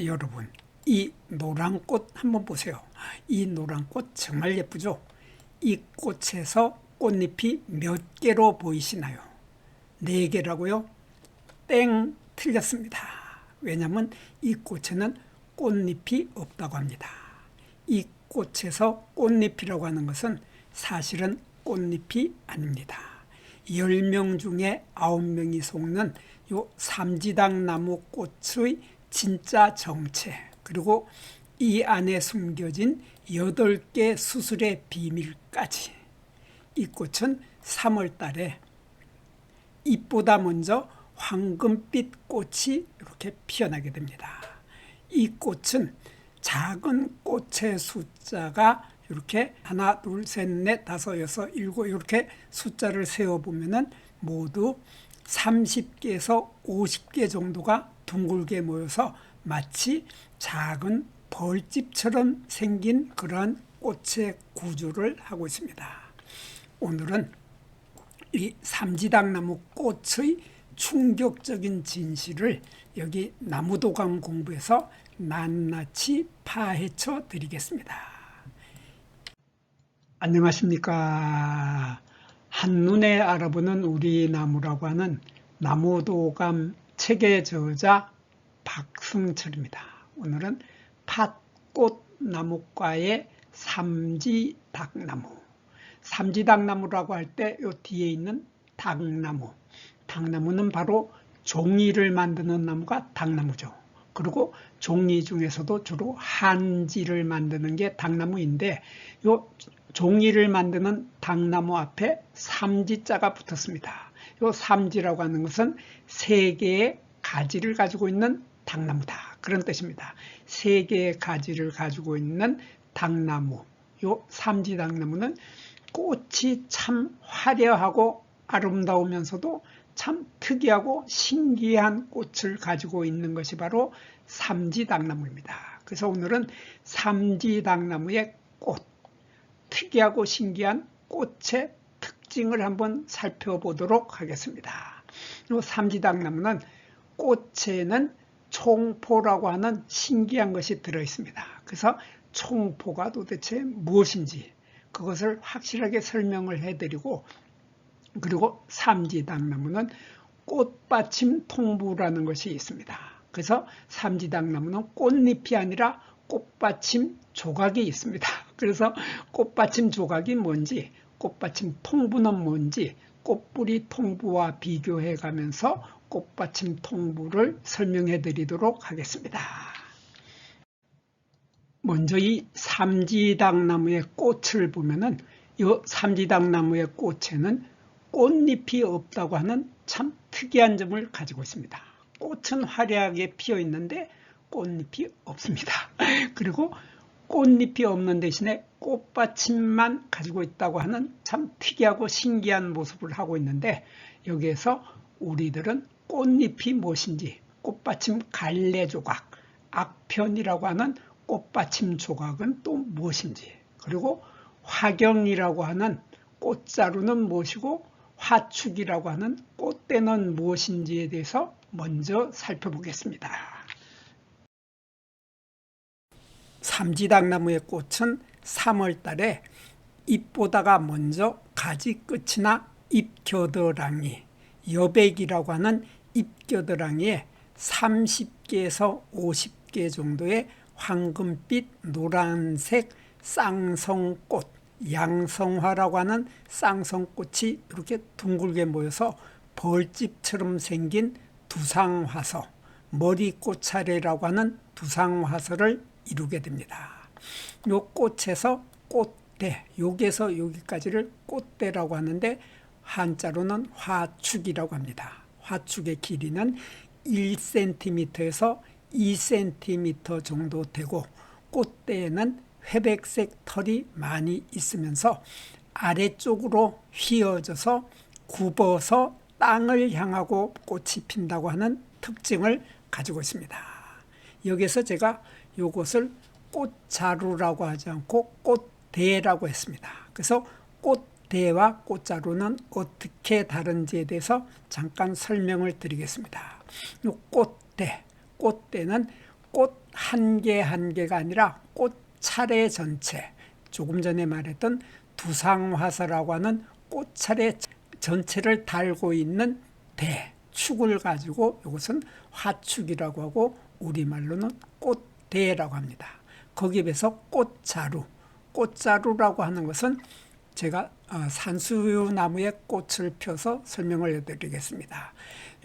여러분, 이 노란 꽃 한번 보세요. 이 노란 꽃 정말 예쁘죠? 이 꽃에서 꽃잎이 몇 개로 보이시나요? 4개라고요? 땡, 틀렸습니다. 왜냐하면 이 꽃에는 꽃잎이 없다고 합니다. 이 꽃에서 꽃잎이라고 하는 것은 사실은 꽃잎이 아닙니다. 10명 중에 9명이 속는 요 삼지당나무 꽃의 진짜 정체, 그리고 이 안에 숨겨진 8개 수술의 비밀까지. 이 꽃은 3월 달에 잎보다 먼저 황금빛 꽃이 이렇게 피어나게 됩니다. 이 꽃은 작은 꽃의 숫자가 이렇게 하나, 둘, 셋, 넷, 다섯, 여섯, 일곱 이렇게 숫자를 세어보면은 모두 30개에서 50개 정도가 둥글게 모여서 마치 작은 벌집처럼 생긴 그러한 꽃의 구조를 하고 있습니다. 오늘은 이 삼지당나무 꽃의 충격적인 진실을 여기 나무도감 공부에서 낱낱이 파헤쳐 드리겠습니다. 안녕하십니까. 한눈에 알아보는 우리 나무라고 하는 나무도감 책의 저자 박승철입니다. 오늘은 팥꽃나무과의 삼지당나무. 삼지당나무라고 할 때 이 뒤에 있는 당나무. 당나무는 바로 종이를 만드는 나무가 당나무죠. 그리고 종이 중에서도 주로 한지를 만드는 게 당나무인데 이 종이를 만드는 당나무 앞에 삼지자가 붙었습니다. 이 삼지라고 하는 것은 3개의 가지를 가지고 있는 당나무다, 그런 뜻입니다. 3개의 가지를 가지고 있는 당나무, 이 삼지당나무는 꽃이 참 화려하고 아름다우면서도 참 특이하고 신기한 꽃을 가지고 있는 것이 바로 삼지당나무입니다. 그래서 오늘은 삼지당나무의 꽃, 특이하고 신기한 꽃의 특징을 한번 살펴보도록 하겠습니다. 이 삼지당나무는 꽃에는 총포라고 하는 신기한 것이 들어있습니다. 그래서 총포가 도대체 무엇인지 그것을 확실하게 설명을 해드리고, 그리고 삼지당나무는 꽃받침 통부라는 것이 있습니다. 그래서 삼지당나무는 꽃잎이 아니라 꽃받침 조각이 있습니다. 그래서 꽃받침 조각이 뭔지, 꽃받침 통부는 뭔지 꽃뿌리 통부와 비교해 가면서 꽃받침 통부를 설명해 드리도록 하겠습니다. 먼저 이 삼지당나무의 꽃을 보면은 이 삼지당나무의 꽃에는 꽃잎이 없다고 하는 참 특이한 점을 가지고 있습니다. 꽃은 화려하게 피어 있는데 꽃잎이 없습니다. 그리고 꽃잎이 없는 대신에 꽃받침만 가지고 있다고 하는 참 특이하고 신기한 모습을 하고 있는데, 여기에서 우리들은 꽃잎이 무엇인지, 꽃받침 갈래 조각, 악편이라고 하는 꽃받침 조각은 또 무엇인지, 그리고 화경이라고 하는 꽃자루는 무엇이고 화축이라고 하는 꽃대는 무엇인지에 대해서 먼저 살펴보겠습니다. 삼지당나무의 꽃은 3월 달에 잎보다가 먼저 가지 끝이나 잎겨드랑이, 여백이라고 하는 잎겨드랑이에 30개에서 50개 정도의 황금빛 노란색 쌍성꽃, 양성화라고 하는 쌍성꽃이 이렇게 둥글게 모여서 벌집처럼 생긴 두상화서, 머리꽃차례라고 하는 두상화서를 이루게 됩니다. 이 꽃에서 꽃대, 여기에서 여기까지를 꽃대라고 하는데 한자로는 화축이라고 합니다. 화축의 길이는 1cm에서 2cm 정도 되고, 꽃대에는 회백색 털이 많이 있으면서 아래쪽으로 휘어져서 굽어서 땅을 향하고 꽃이 핀다고 하는 특징을 가지고 있습니다. 여기서 제가 이것을 꽃자루라고 하지 않고 꽃대라고 했습니다. 그래서 꽃대와 꽃자루는 어떻게 다른지에 대해서 잠깐 설명을 드리겠습니다. 이 꽃대는 꽃 한 개 한 개가 아니라 꽃차례 전체, 조금 전에 말했던 두상화사라고 하는 꽃차례 전체를 달고 있는 대, 축을 가지고 이것은 화축이라고 하고 우리말로는 꽃대라고 합니다. 거기에 비해서 꽃자루, 꽃자루라고 하는 것은 제가 산수유 나무의 꽃을 펴서 설명을 해드리겠습니다.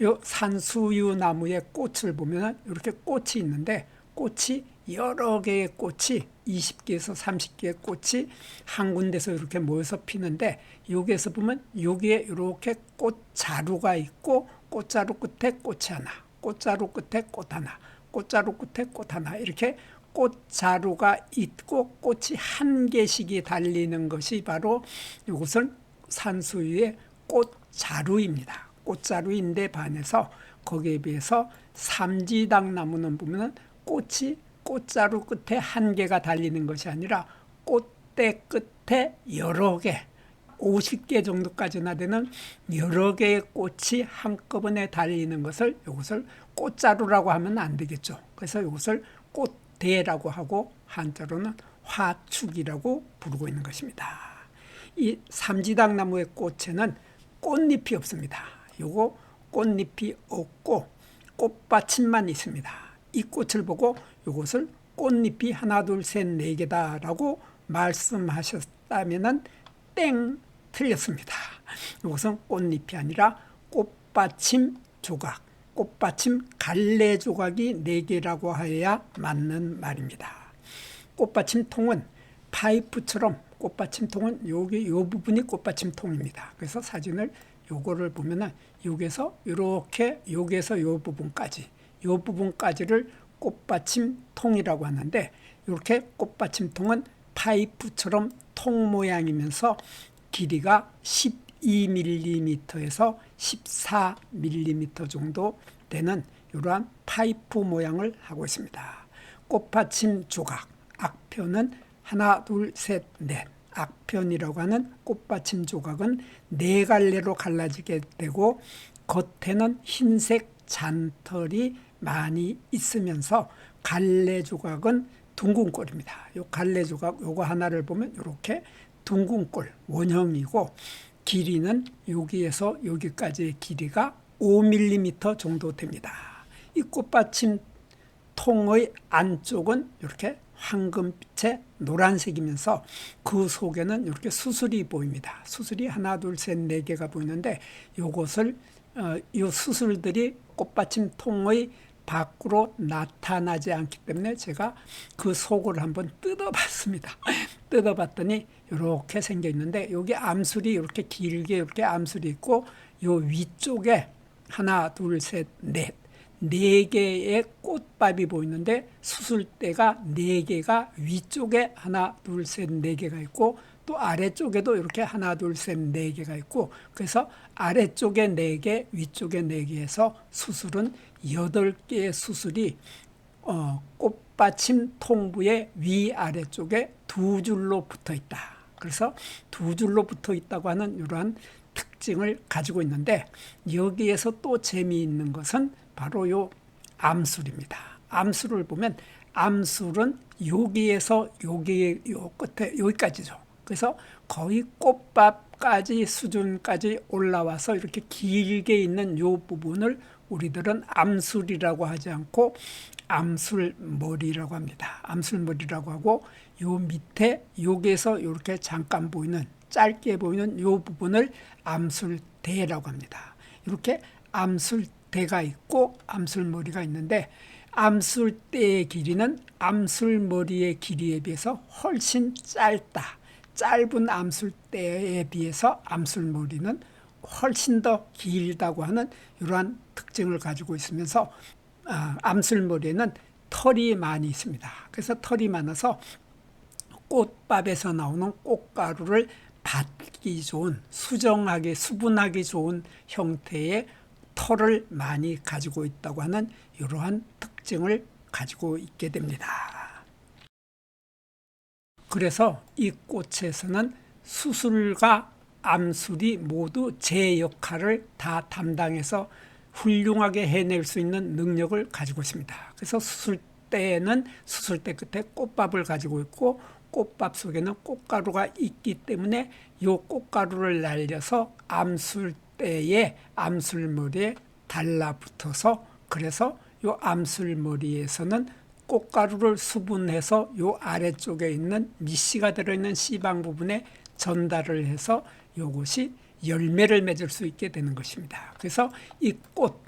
이 산수유 나무의 꽃을 보면 이렇게 꽃이 있는데 꽃이 여러 개의 꽃이 20개에서 30개의 꽃이 한 군데서 이렇게 모여서 피는데 여기에서 보면 여기에 이렇게 꽃자루가 있고 꽃자루 끝에 꽃이 하나, 꽃자루 끝에 꽃 하나, 꽃자루 끝에 꽃 하나 이렇게 꽃자루가 있고 꽃이 한 개씩이 달리는 것이 바로 이것은 산수유의 꽃자루입니다. 꽃자루인데 반해서 거기에 비해서 삼지당 나무는 보면 꽃이 꽃자루 끝에 한 개가 달리는 것이 아니라 꽃대 끝에 여러 개, 50개 정도까지나 되는 여러 개의 꽃이 한꺼번에 달리는 것을 이것을 꽃자루라고 하면 안 되겠죠. 그래서 이것을 꽃대라고 하고 한자로는 화축이라고 부르고 있는 것입니다. 이 삼지당 나무의 꽃에는 꽃잎이 없습니다. 요거 꽃잎이 없고 꽃받침만 있습니다. 이 꽃을 보고 이것을 꽃잎이 하나 둘 셋 네 개다라고 말씀하셨다면은 땡, 틀렸습니다. 이것은 꽃잎이 아니라 꽃받침 조각, 꽃받침 갈래 조각이 4개라고 하여야 맞는 말입니다. 꽃받침 통은 파이프처럼 꽃받침 통은 여기 요 부분이 꽃받침 통입니다. 그래서 사진을 요거를 보면은 여기서 이렇게 여기에서 요 부분까지를 꽃받침 통이라고 하는데 이렇게 꽃받침 통은 파이프처럼 통 모양이면서 길이가 12mm에서 14mm 정도 되는 이러한 파이프 모양을 하고 있습니다. 꽃받침 조각, 악편은 하나, 둘, 셋, 넷. 악편이라고 하는 꽃받침 조각은 4갈래로 갈라지게 되고 겉에는 흰색 잔털이 많이 있으면서 갈래 조각은 둥근 꼴입니다. 요 갈래 조각 요거 하나를 보면 이렇게 둥근 꼴 원형이고 길이는 여기에서 여기까지의 길이가 5mm 정도 됩니다. 이 꽃받침 통의 안쪽은 이렇게 황금빛의 노란색이면서 그 속에는 이렇게 수술이 보입니다. 수술이 하나, 둘, 셋, 4개가 보이는데 요것을 이 수술들이 꽃받침 통의 밖으로 나타나지 않기 때문에 제가 그 속을 한번 뜯어봤습니다. 뜯어봤더니 이렇게 생겨 있는데 여기 암술이 이렇게 길게 이렇게 암술이 있고 요 위쪽에 하나, 둘, 셋, 넷 4개의 꽃밥이 보이는데 수술대가 4개가 위쪽에 하나, 둘, 셋, 4개가 있고 또 아래쪽에도 이렇게 하나, 둘, 셋, 4개가 있고 그래서 아래쪽에 4개, 위쪽에 4개에서 수술은 8개의 수술이 꽃받침 통부의 위아래쪽에 2줄로 붙어 있다. 그래서 2줄로 붙어 있다고 하는 이러한 특징을 가지고 있는데 여기에서 또 재미있는 것은 바로 요 암술입니다. 암술을 보면 암술은 여기에서 여기 요 끝에 여기까지죠. 그래서 거의 꽃밥까지 수준까지 올라와서 이렇게 길게 있는 요 부분을 우리들은 암술이라고 하지 않고 암술머리라고 합니다. 암술머리라고 하고 요 밑에 여기에서 이렇게 잠깐 보이는 짧게 보이는 요 부분을 암술대라고 합니다. 이렇게 암술대가 있고 암술머리가 있는데 암술대의 길이는 암술머리의 길이에 비해서 훨씬 짧다. 짧은 암술대에 비해서 암술머리는 훨씬 더 길다고 하는 이러한 특징을 가지고 있으면서 암술머리에는 털이 많이 있습니다. 그래서 털이 많아서 꽃밥에서 나오는 꽃가루를 받기 좋은 수정하기 수분하기 좋은 형태의 털을 많이 가지고 있다고 하는 이러한 특징을 가지고 있게 됩니다. 그래서 이 꽃에서는 수술과 암술이 모두 제 역할을 다 담당해서 훌륭하게 해낼 수 있는 능력을 가지고 있습니다. 그래서 수술 때에는 수술대 끝에 꽃밥을 가지고 있고 꽃밥 속에는 꽃가루가 있기 때문에 이 꽃가루를 날려서 암술대에 암술머리에 달라붙어서 그래서 이 암술머리에서는 꽃가루를 수분해서 이 아래쪽에 있는 미씨가 들어있는 씨방 부분에 전달을 해서 이것이 열매를 맺을 수 있게 되는 것입니다. 그래서 이 꽃,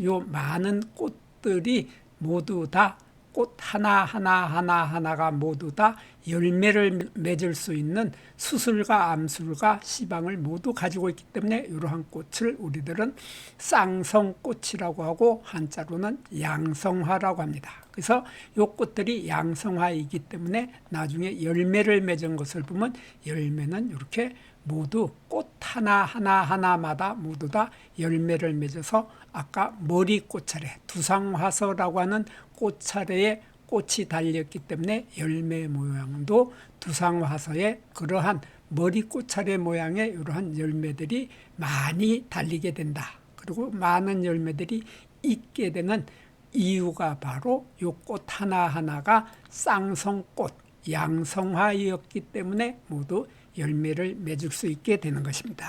요 많은 꽃들이 모두 다 꽃 하나가 모두 다 열매를 맺을 수 있는 수술과 암술과 씨방을 모두 가지고 있기 때문에 이러한 꽃을 우리들은 쌍성꽃이라고 하고 한자로는 양성화라고 합니다. 그래서 이 꽃들이 양성화이기 때문에 나중에 열매를 맺은 것을 보면 열매는 이렇게 모두 꽃 하나마다 모두 다 열매를 맺어서 아까 머리 꽃차례, 두상화서라고 하는 꽃차례에 꽃이 달렸기 때문에 열매 모양도 두상화서에 그러한 머리 꽃차례 모양의 이러한 열매들이 많이 달리게 된다. 그리고 많은 열매들이 있게 되는 이유가 바로 이 꽃 하나하나가 쌍성꽃, 양성화이었기 때문에 모두 열매를 맺을 수 있게 되는 것입니다.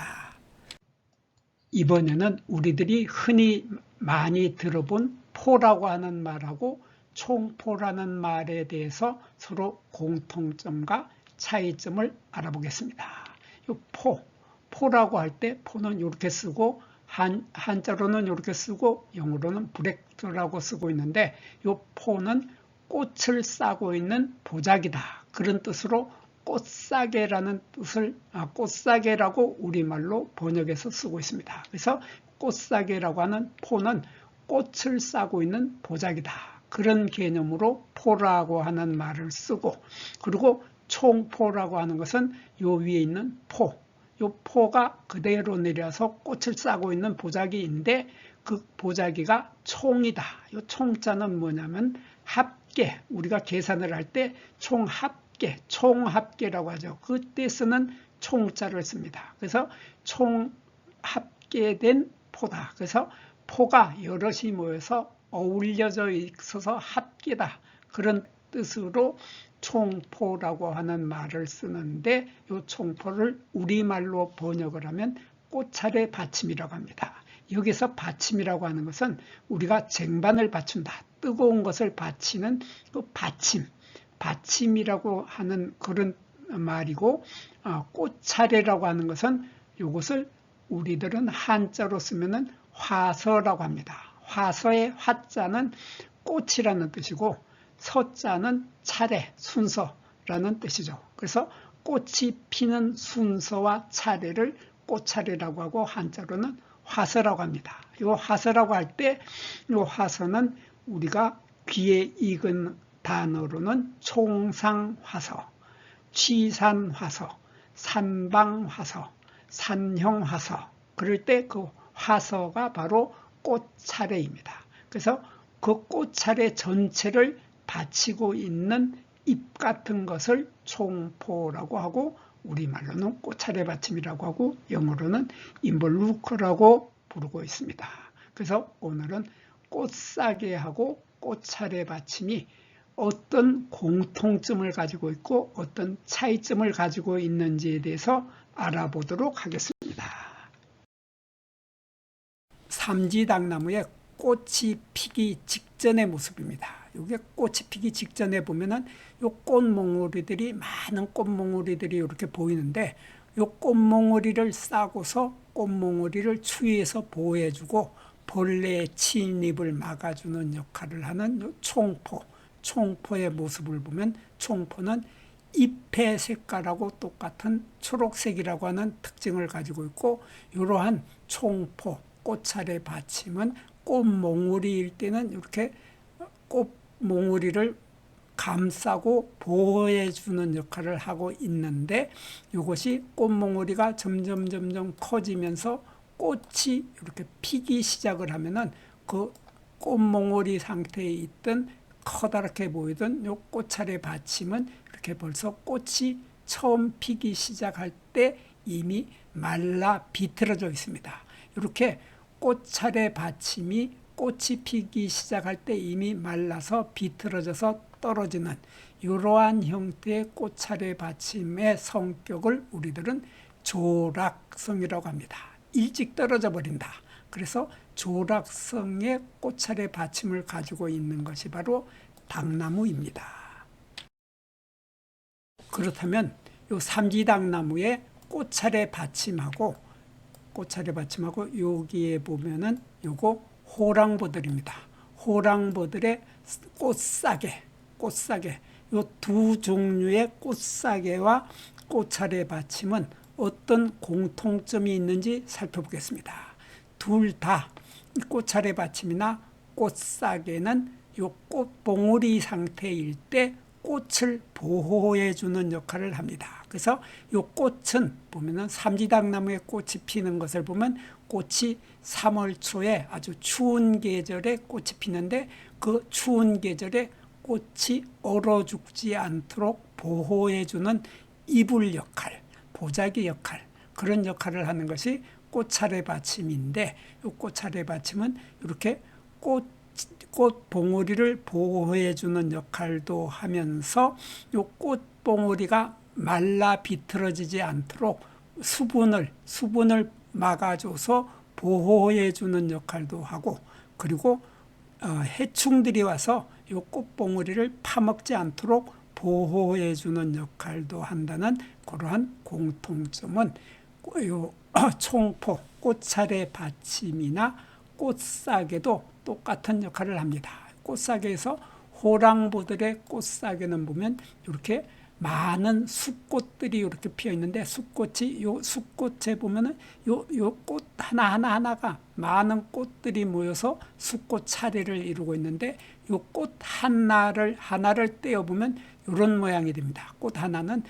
이번에는 우리들이 흔히 많이 들어본 포라고 하는 말하고 총포라는 말에 대해서 서로 공통점과 차이점을 알아보겠습니다. 이 포라고 할 때 포는 이렇게 쓰고 한자로는 이렇게 쓰고 영어로는 브렉트라고 쓰고 있는데 이 포는 꽃을 싸고 있는 보자기다. 그런 뜻으로 꽃싸개라는 뜻을 꽃싸개라고 우리말로 번역해서 쓰고 있습니다. 그래서 꽃싸개라고 하는 포는 꽃을 싸고 있는 보자기다. 그런 개념으로 포라고 하는 말을 쓰고 그리고 총포라고 하는 것은 요 위에 있는 포. 요 포가 그대로 내려서 꽃을 싸고 있는 보자기인데 그 보자기가 총이다. 요 총자는 뭐냐면 합계. 우리가 계산을 할 때 총합계, 총합계라고 하죠. 그때 쓰는 총자를 씁니다. 그래서 총합계된 포다. 그래서 포가 여럿이 모여서 어울려져 있어서 합계다. 그런 뜻으로 총포라고 하는 말을 쓰는데 이 총포를 우리말로 번역을 하면 꽃차례 받침이라고 합니다. 여기서 받침이라고 하는 것은 우리가 쟁반을 받춘다. 뜨거운 것을 받치는 그 받침이라고 하는 그런 말이고 꽃차례라고 하는 것은 이것을 우리들은 한자로 쓰면은 화서라고 합니다. 화서의 화자는 꽃이라는 뜻이고 서자는 차례, 순서라는 뜻이죠. 그래서 꽃이 피는 순서와 차례를 꽃차례라고 하고 한자로는 화서라고 합니다. 이 화서라고 할 때 이 화서는 우리가 귀에 익은 단어로는 총상화서, 취산화서, 산방화서, 산형화서 그럴 때 그 화서가 바로 꽃차례입니다. 그래서 그 꽃차례 전체를 바치고 있는 잎 같은 것을 총포라고 하고 우리말로는 꽃차례 받침이라고 하고 영어로는 인볼루크라고 부르고 있습니다. 그래서 오늘은 꽃싸개하고 꽃차례 받침이 어떤 공통점을 가지고 있고 어떤 차이점을 가지고 있는지에 대해서 알아보도록 하겠습니다. 삼지당나무의 꽃이 피기 직전의 모습입니다. 이게 꽃이 피기 직전에 보면은 요 꽃몽우리들이 많은 꽃몽우리들이 이렇게 보이는데 요 꽃몽우리를 싸고서 꽃몽우리를 추위에서 보호해주고 벌레의 침입을 막아주는 역할을 하는 요 총포의 모습을 보면 총포는 잎의 색깔하고 똑같은 초록색이라고 하는 특징을 가지고 있고 이러한 총포 꽃차례 받침은 꽃몽우리일 때는 이렇게 꽃몽우리를 감싸고 보호해주는 역할을 하고 있는데 이것이 꽃몽우리가 점점 커지면서 꽃이 이렇게 피기 시작을 하면은 그 꽃몽우리 상태에 있던 커다랗게 보이던 이 꽃차례 받침은 이렇게 벌써 꽃이 처음 피기 시작할 때 이미 말라 비틀어져 있습니다. 이렇게 꽃차례 받침이 꽃이 피기 시작할 때 이미 말라서 비틀어져서 떨어지는 이러한 형태의 꽃차례 받침의 성격을 우리들은 조락성이라고 합니다. 일찍 떨어져 버린다. 그래서 조락성의 꽃차례 받침을 가지고 있는 것이 바로 당나무입니다. 그렇다면 이 삼지당나무의 꽃차례 받침하고 여기에 보면은 요거 호랑보들입니다. 호랑보들의 꽃사계 요 두 종류의 꽃사계와 꽃차례 받침은 어떤 공통점이 있는지 살펴보겠습니다. 둘 다 꽃차례 받침이나 꽃사계는 요 꽃봉오리 상태일 때 꽃을 보호해 주는 역할을 합니다. 그래서 이 꽃은 보면은 삼지당나무의 꽃이 피는 것을 보면 꽃이 3월 초에 아주 추운 계절에 꽃이 피는데 그 추운 계절에 꽃이 얼어 죽지 않도록 보호해 주는 이불 역할, 보자기 역할, 그런 역할을 하는 것이 꽃차례 받침인데 이 꽃차례 받침은 이렇게 꽃 봉오리를 보호해 주는 역할도 하면서 이 꽃봉오리가 말라 비틀어지지 않도록 수분을 막아줘서 보호해 주는 역할도 하고, 그리고 해충들이 와서 이 꽃봉오리를 파먹지 않도록 보호해 주는 역할도 한다는 그러한 공통점은 요 총포 꽃차례 받침이나 꽃사계도 똑같은 역할을 합니다. 꽃사계에서 호랑보들의 꽃사계는 보면 이렇게 많은 숫꽃들이 이렇게 피어 있는데 요 숫꽃에 보면은 요 꽃 하나가 많은 꽃들이 모여서 숫꽃 차례를 이루고 있는데 요 꽃 하나를 떼어 보면 이런 모양이 됩니다. 꽃 하나는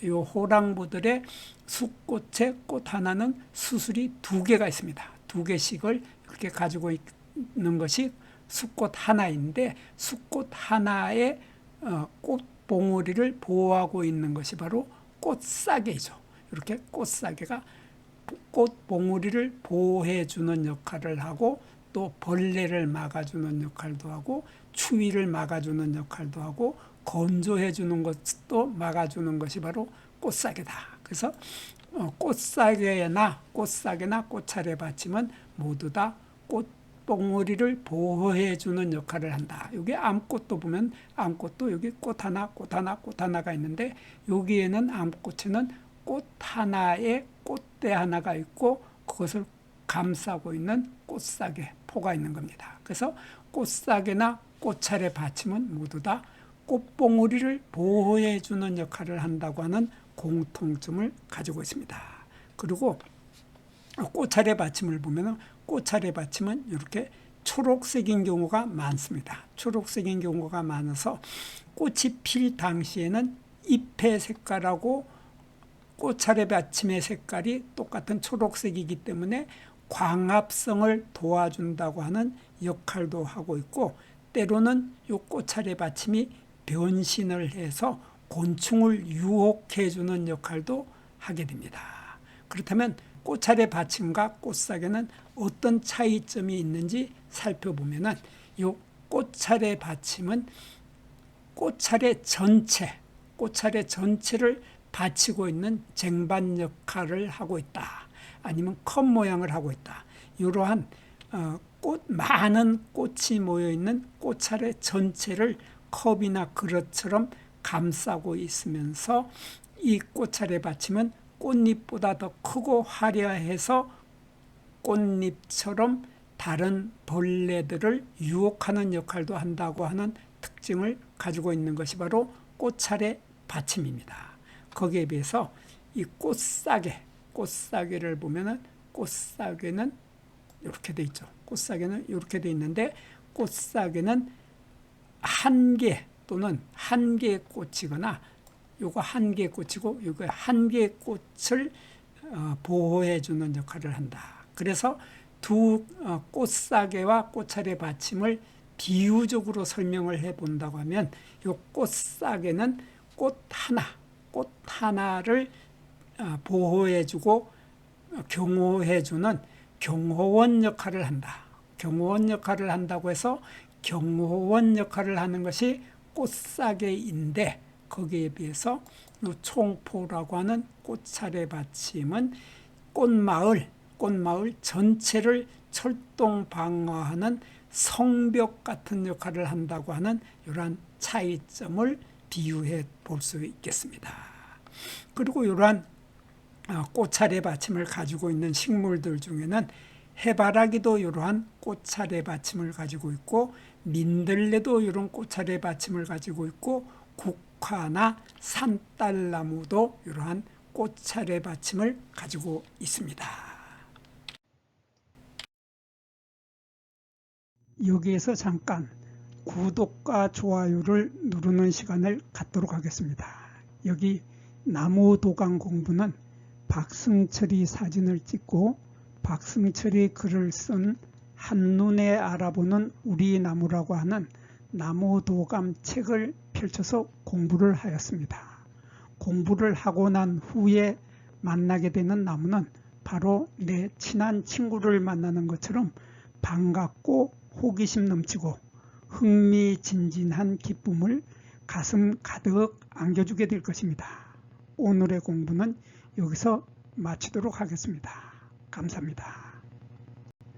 요 호랑보들의 숫꽃의 꽃 하나는 수술이 2개가 있습니다. 2개씩을 이렇게 가지고 있는 것이 숫꽃 하나인데 숫꽃 하나의 꽃봉오리를 보호하고 있는 것이 바로 꽃사계죠. 이렇게 꽃사계가 꽃봉오리를 보호해 주는 역할을 하고 또 벌레를 막아주는 역할도 하고 추위를 막아주는 역할도 하고 건조해 주는 것도 막아주는 것이 바로 꽃사계다. 그래서 꽃사계나 꽃차례 받침은 모두 다 꽃봉오리를 보호해 주는 역할을 한다. 여기 암꽃도 보면 암꽃도 여기 꽃 하나가 있는데 여기에는 암꽃에는 꽃 하나에 꽃대 하나가 있고 그것을 감싸고 있는 꽃사계 포가 있는 겁니다. 그래서 꽃사계나 꽃차례 받침은 모두 다 꽃봉오리를 보호해 주는 역할을 한다고 하는 공통점을 가지고 있습니다. 그리고 꽃차례 받침을 보면 꽃차례 받침은 이렇게 초록색인 경우가 많습니다. 초록색인 경우가 많아서 꽃이 필 당시에는 잎의 색깔하고 꽃차례 받침의 색깔이 똑같은 초록색이기 때문에 광합성을 도와준다고 하는 역할도 하고 있고, 때로는 이 꽃차례 받침이 변신을 해서 곤충을 유혹해 주는 역할도 하게 됩니다. 그렇다면 꽃차례 받침과 꽃사계는 어떤 차이점이 있는지 살펴보면은 이 꽃차례 받침은 꽃차례 전체를 받치고 있는 쟁반 역할을 하고 있다. 아니면 컵 모양을 하고 있다. 이러한 많은 꽃이 모여 있는 꽃차례 전체를 컵이나 그릇처럼 감싸고 있으면서 이 꽃차례 받침은 꽃잎보다 더 크고 화려해서 꽃잎처럼 다른 벌레들을 유혹하는 역할도 한다고 하는 특징을 가지고 있는 것이 바로 꽃차례 받침입니다. 거기에 비해서 이 꽃사계를 보면은 꽃사계는 이렇게 돼 있죠. 꽃사계는 이렇게 돼 있는데 꽃사계는 한 개 또는 한 개의 꽃이거나 요거 한 개의 꽃이고 요거 한 개의 꽃을 보호해 주는 역할을 한다. 그래서 두 꽃사계와 꽃차례 받침을 비유적으로 설명을 해 본다고 하면 요 꽃사계는 꽃 하나를 보호해 주고 경호해 주는 경호원 역할을 한다. 경호원 역할을 한다고 해서 경호원 역할을 하는 것이 꽃사계인데, 거기에 비해서 총포라고 하는 꽃차례 받침은 꽃마을 전체를 철동 방어하는 성벽 같은 역할을 한다고 하는 이러한 차이점을 비유해 볼 수 있겠습니다. 그리고 이러한 꽃차례 받침을 가지고 있는 식물들 중에는 해바라기도 이러한 꽃차례 받침을 가지고 있고, 민들레도 이런 꽃차례 받침을 가지고 있고, 국화나 산딸나무도 이러한 꽃차례 받침을 가지고 있습니다. 여기에서 잠깐 구독과 좋아요를 누르는 시간을 갖도록 하겠습니다. 여기 나무도감 공부는 박승철이 사진을 찍고 박승철이 글을 쓴 한눈에 알아보는 우리 나무라고 하는 나무도감 책을 펼쳐서 공부를 하였습니다. 공부를 하고 난 후에 만나게 되는 나무는 바로 내 친한 친구를 만나는 것처럼 반갑고 호기심 넘치고 흥미진진한 기쁨을 가슴 가득 안겨주게 될 것입니다. 오늘의 공부는 여기서 마치도록 하겠습니다. 감사합니다.